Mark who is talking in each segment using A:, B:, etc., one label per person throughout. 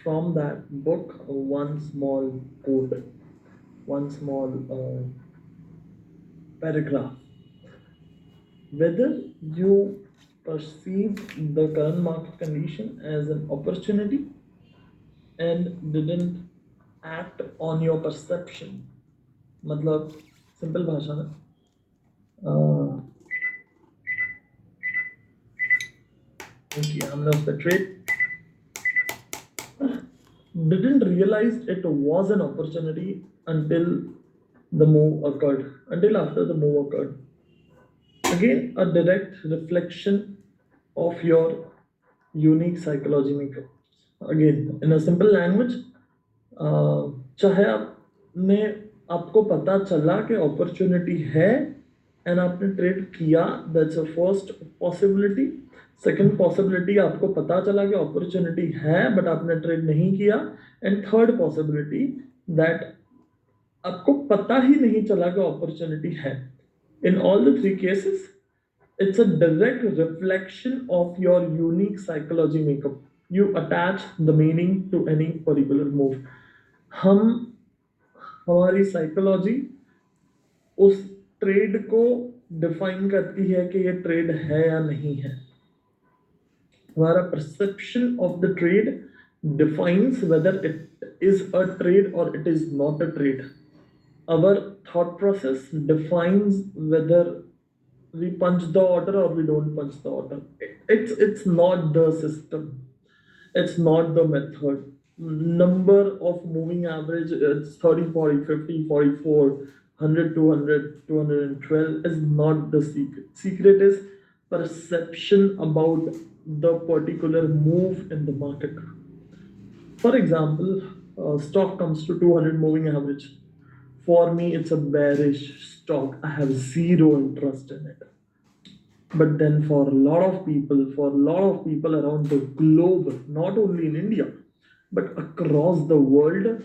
A: from that book one small quote, one small paragraph. Whether you perceive the current market condition as an opportunity and didn't act on your perception, मतलब simple भाषा में कि हमने उस पर trade didn't realize it was an opportunity until the move occurred, until after the move occurred. Again, a direct reflection of your unique psychology makeup. Again, in a simple language, चाहे आपने आपको पता चला कि अपॉर्चुनिटी है and आपने trade किया, that's a first possibility. Second possibility, आपको पता चला कि अपॉर्चुनिटी है बट आपने ट्रेड नहीं किया. एंड थर्ड पॉसिबिलिटी, दैट आपको पता ही नहीं चला कि अपॉर्चुनिटी है. In all the three cases it's a direct reflection of your unique psychology makeup. You attach the meaning to any particular move. हम हमारी साइकोलॉजी उस ट्रेड को डिफाइन करती है कि ये ट्रेड है या नहीं है. हमारा perception of the trade defines whether it is a trade or it is not a trade. Our thought process defines whether we punch the order or we don't punch the order. It's not the system, it's not the method. Number of moving average, it's 30, 40, 50, 44, 100, 200, 212 is not the secret. Secret is perception about the particular move in the market. For example, stock comes to 200 moving average. For me, it's a bearish stock. I have zero interest in it. But then for a lot of people, around the globe, not only in India, but across the world,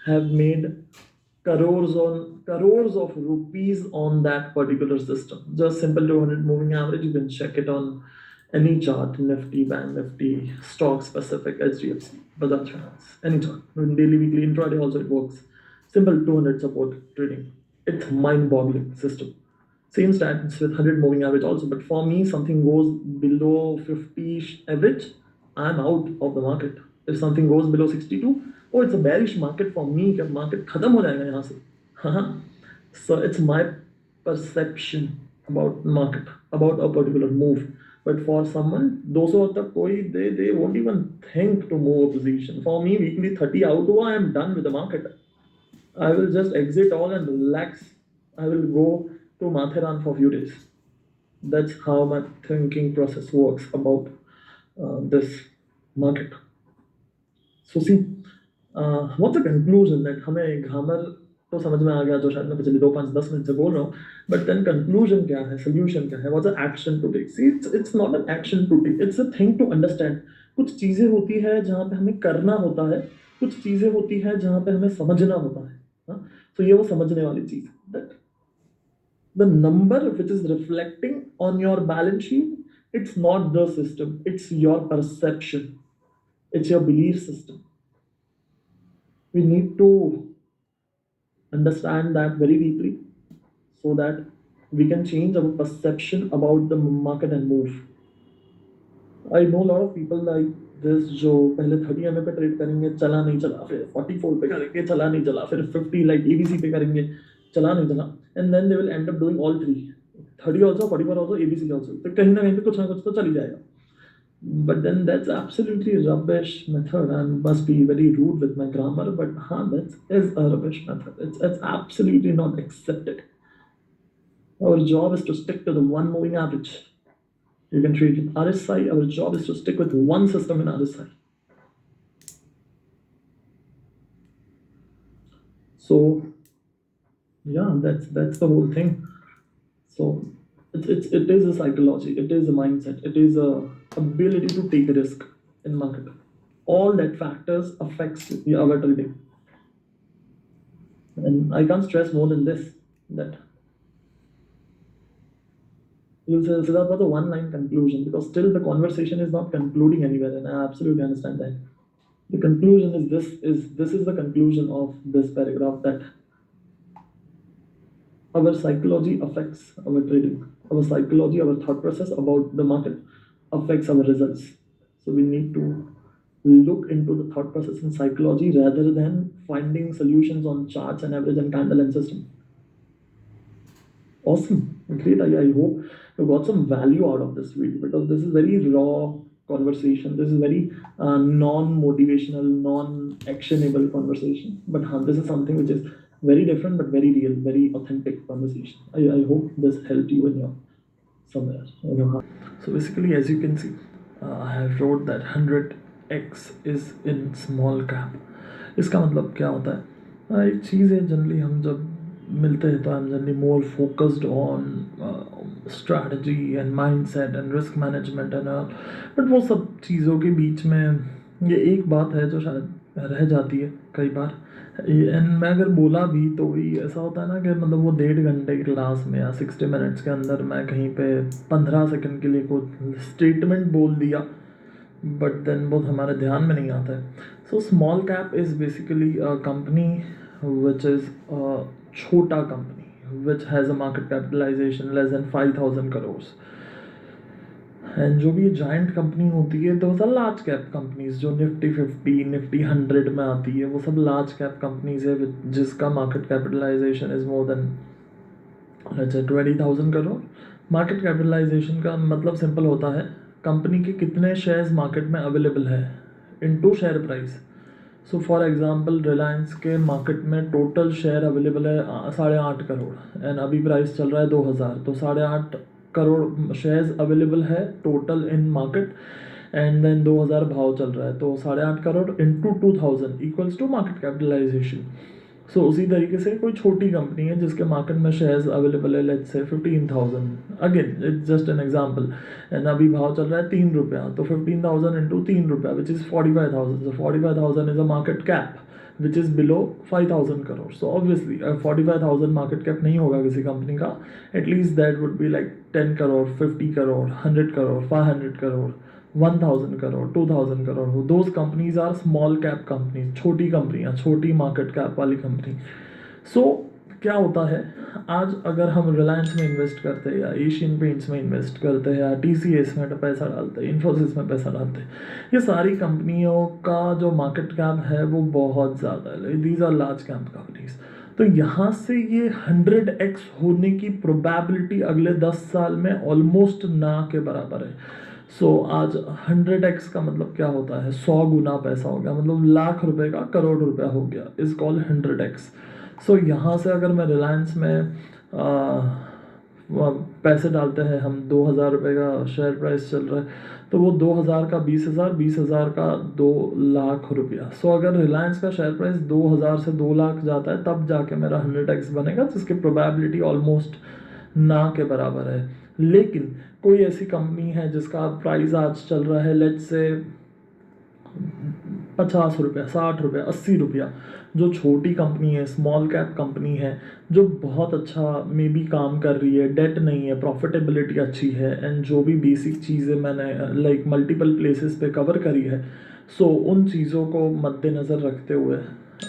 A: have made crores of rupees on that particular system. Just simple 200 moving average, you can check it on any chart, Nifty, Bank Nifty, stock specific, HDFC, Bajaj Finance, any chart. In daily, weekly, intraday also it works. Simple 200 support trading. It's mind-boggling system. Same stats with 100 moving average also, but for me, something goes below 50 average, I'm out of the market. If something goes below 62, oh, it's a bearish market for me. कि market खत्म हो जाएगा यहाँ से. So it's my perception about market, about a particular move. But for someone, 200 तक कोई they won't even think to move a position. For me, weekly 30 out हुआ, I am done with the market. I will just exit all and relax. I will go to Matheran for a few days. That's how my thinking process works about this market. So see, what's the conclusion? That हमें grammar तो समझ में आ गया जो शायद मैं पिछले 2, 5, 10 minute से बोल रहा हूँ, but then conclusion क्या है, solution क्या है, what's the action to take? See, it's not an action to take, it's a thing to understand. कुछ चीजें होती है जहाँ पे हमें करना होता है, कुछ चीजें होती है जहाँ पे हमें समझना होता है. तो ये वो समझने वाली चीज, that the number which is reflecting on your balance sheet, it's not the system, it's your perception, it's your belief system. We need to understand that very deeply so that we can change our perception about the market and move. I know a lot of people like this जो पहले 30 MA पे trade करेंगे, चला नहीं चला, फिर 44 पे करेंगे, चला नहीं चला, फिर 50 like ABC पे करेंगे, चला नहीं चला, and then they will end up doing all three, 30 also, 44 also, ABC also. तो कहीं ना कुछ तो चल ही जाएगा. But then that's absolutely rubbish method, and must be very rude with my grammar, but that is a rubbish method. It's absolutely not accepted. Our job is to stick to the one moving average. You can treat it RSI. Our job is to stick with one system in RSI. So yeah, that's the whole thing. So it is a psychology, it is a mindset, it is a ability to take a risk in market. All that factors affects our trading. And I can't stress more than this, that you'll say, Siddharth, what's the one line conclusion? Because still the conversation is not concluding anywhere, and I absolutely understand that. The conclusion is this is the conclusion of this paragraph, that our psychology affects our trading. Our psychology, our thought process about the market affects our results. So we need to look into the thought process and psychology rather than finding solutions on charts and average and candle and system. Awesome. Great. I hope you got some value out of this video, because this is very raw conversation. This is very non-motivational, non-actionable conversation. But this is something which is very different, but very real, very authentic conversation. I hope this helped you in your somewhere in your heart. So basically, as you can see, I have wrote that 100x is in small cap. इसका मतलब क्या होता है? एक चीज़ है, generally हम जब मिलते हैं तो I am generally more focused on strategy and mindset and risk management and but वो सब चीज़ों के बीच में ये एक बात है जो शायद रह जाती है कई बार। एंड मैं अगर बोला भी तो भी ऐसा होता है ना कि मतलब वो 1.5 घंटे की क्लास में या 60 मिनट्स के अंदर मैं कहीं पे 15 सेकंड के लिए कोई स्टेटमेंट बोल दिया, बट देन वो हमारे ध्यान में नहीं आता है। So small cap is basically a company which is a छोटा company which has a market capitalization less than 5,000 crore. And जो भी जाइंट कंपनी होती है तो सब लार्ज कैप कंपनीज जो निफ्टी 50 निफ्टी 100 में आती है, वो सब लार्ज कैप कंपनीज है जिसका market capitalization is more than let's say 20,000 crore. Market capitalisation का मतलब सिंपल होता है, कंपनी के कितने शेयर्स मार्केट में अवेलेबल है into share price. So for example Reliance के मार्केट में टोटल शेयर अवेलेबल है 8.5 करोड़ एंड अभी प्राइस चल रहा है 2,000, तो 8.5 करोड़ शेयर्स अवेलेबल है total in market and then 2,000 भाव चल रहा है, तो 8.5 crore into 2,000 equals to market capitalization. So उसी तरीके से कोई छोटी कंपनी है जिसके मार्केट में शेयर्स अवेलेबल है let's say 15,000, again it's just an example, and अभी भाव चल रहा है 3 रुपया, तो 15,000 इंटू 3 रुपया which is 45,000। So 45,000 is a market cap which is below 5,000 crore. So obviously 45,000 market cap नहीं होगा किसी कंपनी का, at least that would be like 10 crore, 50 crore, 100 crore, 500 crore, 1,000 crore, 2,000 crore. Those companies are small cap companies, छोटी कंपनियाँ, छोटी मार्केट कैप वाली कंपनी। सो क्या होता है, आज अगर हम रिलायंस में इन्वेस्ट करते हैं या एशियन पेंट्स में इन्वेस्ट करते हैं या TCS में पैसा डालते हैं, इन्फोसिस में पैसा डालते हैं, ये सारी कंपनियों का जो मार्केट कैप है वो बहुत ज़्यादा है। These are large cap companies. तो यहाँ से ये 100x होने की प्रोबेबिलिटी अगले 10 साल में ऑलमोस्ट ना के बराबर है। सो आज 100x का मतलब क्या होता है, 100 गुना पैसा हो गया, मतलब लाख रुपए का करोड़ रुपया हो गया, इज कॉल्ड 100x। सो यहाँ से अगर मैं रिलायंस में पैसे डालते हैं हम, 2,000 रुपये का शेयर प्राइस चल रहा है, तो वो 2,000 का 20,000, 20,000 का 2 लाख रुपया। सो अगर रिलायंस का शेयर प्राइस 2,000 से 2 लाख जाता है तब जाके मेरा 100x बनेगा, जिसकी प्रोबेबिलिटी ऑलमोस्ट ना के बराबर है। लेकिन कोई ऐसी कंपनी है जिसका प्राइस आज चल रहा है लेट्स से 50 रुपया, 60 रुपया, 80 रुपया, जो छोटी कंपनी है, स्मॉल कैप कंपनी है, जो बहुत अच्छा मे बी काम कर रही है, डेट नहीं है, प्रॉफिटेबिलिटी अच्छी है, एंड जो भी बेसिक चीज़ें मैंने लाइक मल्टीपल प्लेसेस पे कवर करी है, सो उन चीज़ों को मद्देनज़र रखते हुए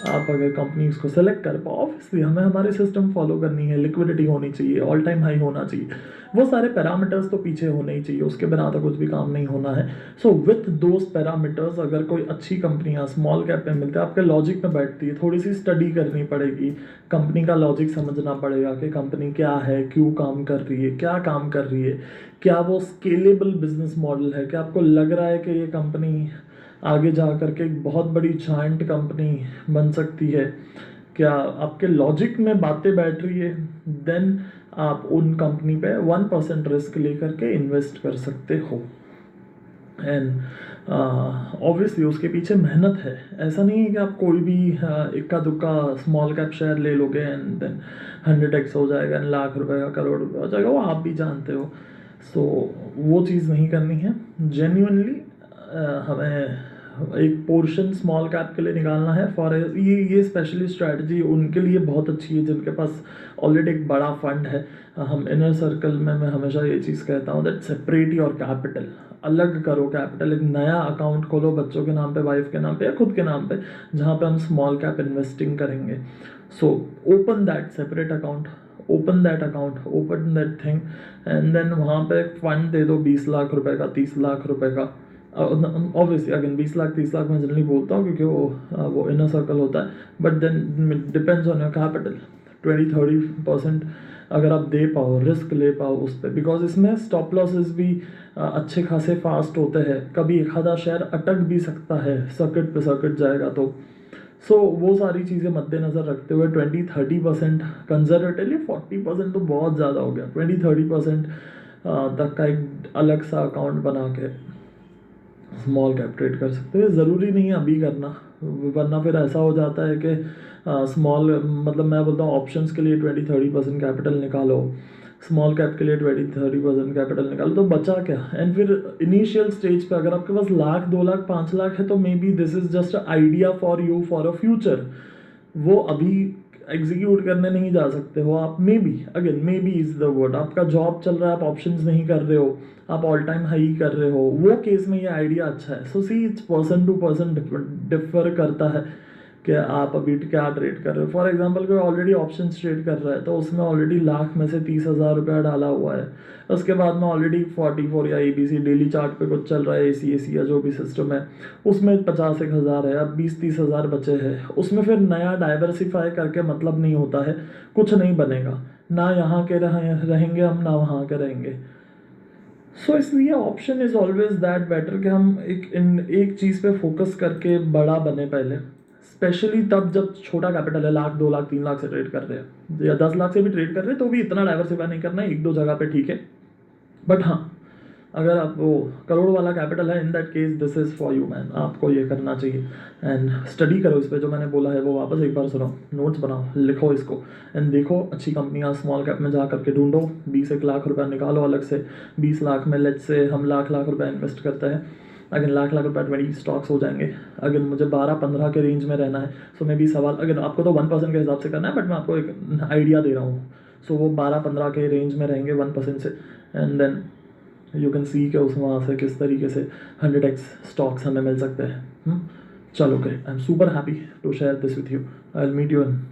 A: आप अगर कंपनीज को सेलेक्ट कर पाओ, ऑब्वियसली हमें हमारे सिस्टम फॉलो करनी है, लिक्विडिटी होनी चाहिए, ऑल टाइम हाई होना चाहिए, वो सारे पैरामीटर्स तो पीछे होने ही चाहिए, उसके बिना तो कुछ भी काम नहीं होना है। सो विथ दोज पैरामीटर्स अगर कोई अच्छी कंपनियां स्मॉल कैप में मिलते हैं, आपके लॉजिक में बैठती है, थोड़ी सी स्टडी करनी पड़ेगी, कंपनी का लॉजिक समझना पड़ेगा कि कंपनी क्या है, क्यों काम कर रही है, क्या काम कर रही है, क्या वो स्केलेबल बिजनेस मॉडल है, क्या आपको लग रहा है कि ये कंपनी आगे जा करके एक बहुत बड़ी जायंट कंपनी बन सकती है, क्या आपके लॉजिक में बातें बैठ रही है, देन आप उन कंपनी पे 1% रिस्क लेकर के इन्वेस्ट कर सकते हो। एंड ऑब्वियसली उसके पीछे मेहनत है, ऐसा नहीं है कि आप कोई भी इक्का दुक्का स्मॉल कैप शेयर ले लोगे एंड देन 100x हो जाएगा एंड लाख रुपए का करोड़ रुपए हो जाएगा, वो आप भी जानते हो। सो वो चीज़ नहीं करनी है, जेन्युइनली हमें एक पोर्शन स्मॉल कैप के लिए निकालना है फॉर ये स्पेशली स्ट्रैटेजी उनके लिए बहुत अच्छी है जिनके पास ऑलरेडी एक बड़ा फंड है। हम इनर सर्कल में मैं हमेशा ये चीज़ कहता हूँ दैट सेपरेट योर कैपिटल, अलग करो कैपिटल, एक नया अकाउंट खोलो बच्चों के नाम पे, वाइफ के नाम पे या खुद के नाम पे, जहाँ पे हम स्मॉल कैप इन्वेस्टिंग करेंगे। So open that separate account, open that account, open that thing, and then वहाँ पे फंड दे दो 20 लाख रुपए का, 30 लाख रुपए का। ऑब्वियसली अगेन 20 लाख 30 लाख मैं जनरली बोलता हूँ क्योंकि वो इनर सर्कल होता है, but then depends on your capital. 20-30% अगर आप दे पाओ, रिस्क ले पाओ उस पर, बिकॉज इसमें स्टॉप लॉसेस भी अच्छे खासे फास्ट होते हैं, कभी एक आधा शेयर अटक भी सकता है, सर्किट पे सर्किट जाएगा तो। सो वो सारी चीज़ें मद्देनज़र रखते हुए 20-30% कंजर्वेटिवली, 40% तो बहुत ज़्यादा हो गया, 20-30% तक का एक अलग सा अकाउंट बना के स्मॉल कैप ट्रेड कर सकते हो। ज़रूरी नहीं है अभी करना, वरना फिर ऐसा हो जाता है कि स्मॉल मतलब मैं बोलता हूँ ऑप्शंस के लिए 20-30% कैपिटल निकालो, स्मॉल कैप के लिए 20-30% कैपिटल निकालो, तो बचा क्या। एंड फिर इनिशियल स्टेज पे अगर आपके पास लाख 2 लाख 5 लाख है तो may be this is just idea for you for a future. वो अभी एग्जीक्यूट करने नहीं जा सकते हो आप, may be, again may be is the word, आपका जॉब चल रहा है, आप ऑप्शंस नहीं कर रहे हो, आप ऑल टाइम हाई कर रहे हो, वो केस में ये आइडिया अच्छा है। So see it's person to person differ करता है कि आप अभी क्या ट्रेड कर रहे हो। फॉर एग्जांपल कोई ऑलरेडी ऑप्शन ट्रेड कर रहा है तो उसमें ऑलरेडी लाख में से 30,000 रुपया डाला हुआ है, उसके बाद में ऑलरेडी 44 या ABC डेली चार्ट पे कुछ चल रहा है, AC या जो भी सिस्टम है उसमें 50-1,000 है, अब 20-30,000 बचे हैं, उसमें फिर नया डाइवर्सिफाई करके मतलब नहीं होता है, कुछ नहीं बनेगा, ना यहाँ के रहेंगे हम, ना वहाँ के रहेंगे। सो इसलिए option is always that better कि हम एक चीज़ पे फोकस करके बड़ा बने पहले, स्पेशली तब जब छोटा कैपिटल है, लाख 2 लाख 3 लाख से ट्रेड कर रहे हैं या 10 लाख से भी ट्रेड कर रहे हैं तो भी इतना डाइवर्सिफाई नहीं करना है, एक दो जगह पे ठीक है। बट हाँ, अगर आप वो करोड़ वाला कैपिटल है, in that case this is for you man, आपको ये करना चाहिए। एंड स्टडी करो इस पर, जो मैंने बोला है वो वापस एक बार सुनो, नोट्स बनाओ, लिखो इसको, एंड देखो अच्छी कंपनियां स्मॉल कैप में जा करके ढूंढो, 20-1 लाख रुपया निकालो अलग से, 20 लाख में लेट्स से हम लाख लाख रुपया इन्वेस्ट करते हैं, अगर लाख लाख रुपया 20 स्टॉक्स हो जाएंगे, अगर मुझे 12-15 के रेंज में रहना है, सो मे बी सवाल, अगर आपको तो 1% के हिसाब से करना है, बट मैं आपको एक आइडिया दे रहा हूँ। सो वो 12-15 के रेंज में रहेंगे 1% से, and then you can see कि उस वहाँ से किस तरीके से 100x स्टॉक्स हमें मिल सकते हैं। चलो great, I am super happy to share this with you, I will meet you in